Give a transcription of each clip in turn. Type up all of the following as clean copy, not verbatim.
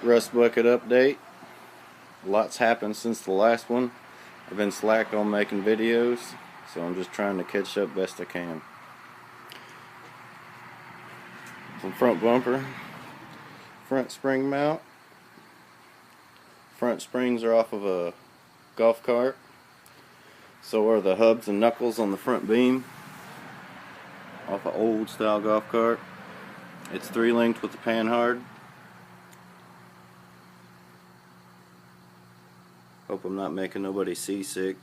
Rust bucket update. Lots happened since the last one. I've been slack on making videos, so I'm just trying to catch up best I can. Some front bumper, front spring mount. Front springs are off of a golf cart. So are the hubs and knuckles on the front beam, off an old style golf cart. It's 3-linked with the panhard. Hope I'm not making nobody seasick.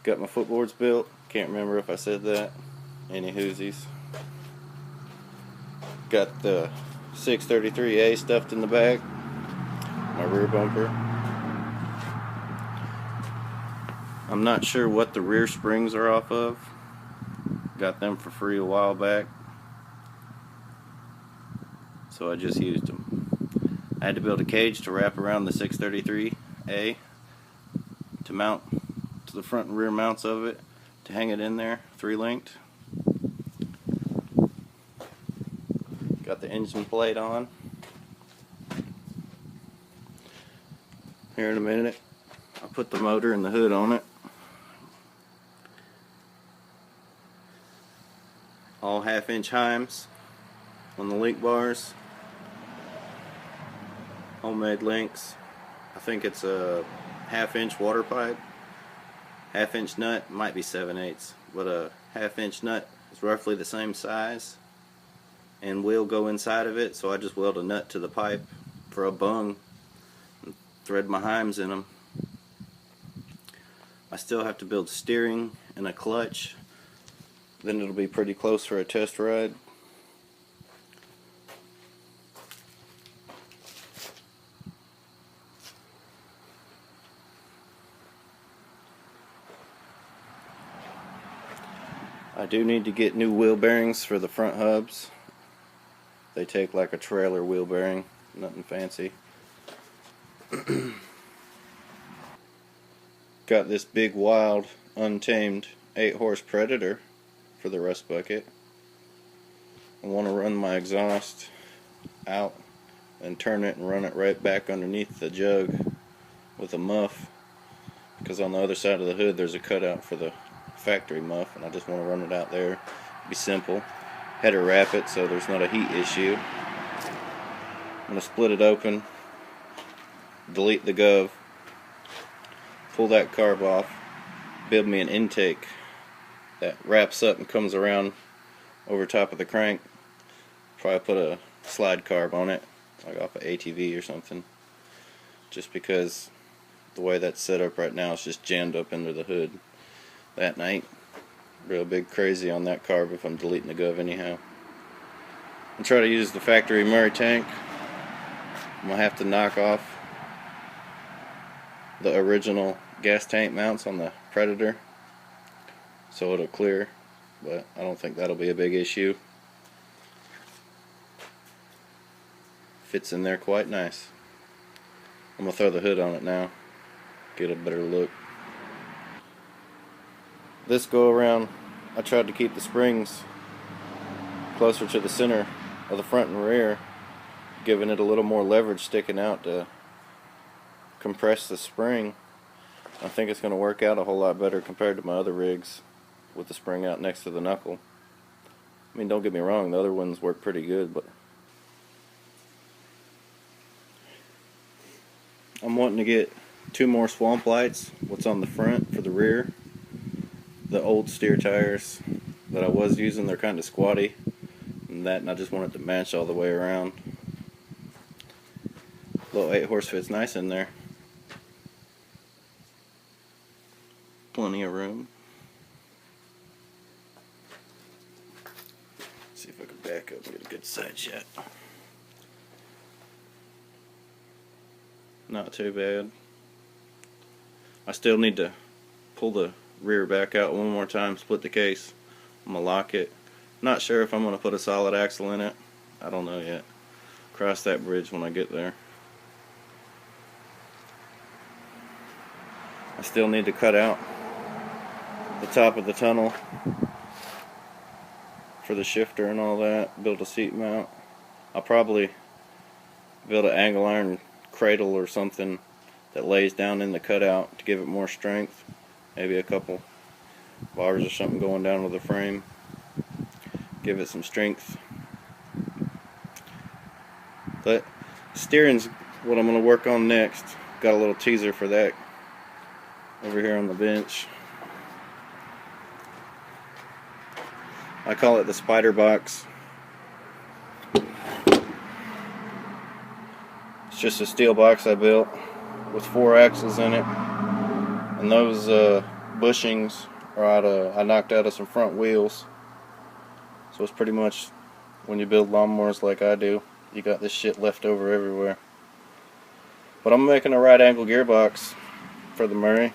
Got my footboards built. Can't remember if I said that. Any hoosies. Got the 633A stuffed in the back. My rear bumper. I'm not sure what the rear springs are off of. Got them for free a while back, so I just used them. I had to build a cage to wrap around the 633A to mount to the front and rear mounts of it, to hang it in there, 3-linked. Got the engine plate on. Here in a minute, I'll put the motor and the hood on it. All 1/2-inch Heims on the link bars. Homemade links. I think it's a 1/2-inch water pipe. 1/2-inch nut, might be 7/8, but a 1/2-inch nut is roughly the same size and will go inside of it, so I just weld a nut to the pipe for a bung and thread my Heims in them. I still have to build steering and a clutch. Then it'll be pretty close for a test ride. I do need to get new wheel bearings for the front hubs. They take like a trailer wheel bearing, nothing fancy. Got this big, wild, untamed 8-horse Predator for the rust bucket. I want to run my exhaust out and turn it and run it right back underneath the jug with a muff, because on the other side of the hood there's a cutout for the factory muff, and I just want to run it out there. Be simple. Header wrap it so there's not a heat issue. I'm going to split it open, delete the gov, pull that carb off, build me an intake that wraps up and comes around over top of the crank. Probably put a slide carb on it, like off an ATV or something, just because the way that's set up right now, it's just jammed up into the hood. That night, real big crazy on that carb if I'm deleting the gov anyhow. I'll try to use the factory Murray tank. I'm going to have to knock off the original gas tank mounts on the Predator so it'll clear, but I don't think that'll be a big issue. Fits in there quite nice. I'm going to throw the hood on it now, get a better look. This go around, I tried to keep the springs closer to the center of the front and rear, giving it a little more leverage sticking out to compress the spring. I think it's going to work out a whole lot better compared to my other rigs with the spring out next to the knuckle. I mean, don't get me wrong, the other ones work pretty good, but I'm wanting to get 2 more swamp lights, what's on the front for the rear. The old steer tires that I was using, they're kind of squatty, and I just want it to match all the way around. Little 8-horse fits nice in there. Plenty of room. See if I can back up and get a good side shot. Not too bad. I still need to pull the rear back out one more time, split the case. I'm going to lock it. Not sure if I'm going to put a solid axle in it. I don't know yet. Cross that bridge when I get there. I still need to cut out the top of the tunnel for the shifter and all that, build a seat mount. I'll probably build an angle iron cradle or something that lays down in the cutout to give it more strength. Maybe a couple bars or something going down with the frame. Give it some strength. But steering's what I'm going to work on next. Got a little teaser for that over here on the bench. I call it the spider box. It's just a steel box I built with 4 axles in it, and those bushings are I knocked out of some front wheels. So it's pretty much, when you build lawnmowers like I do, you got this shit left over everywhere. But I'm making a right angle gearbox for the Murray.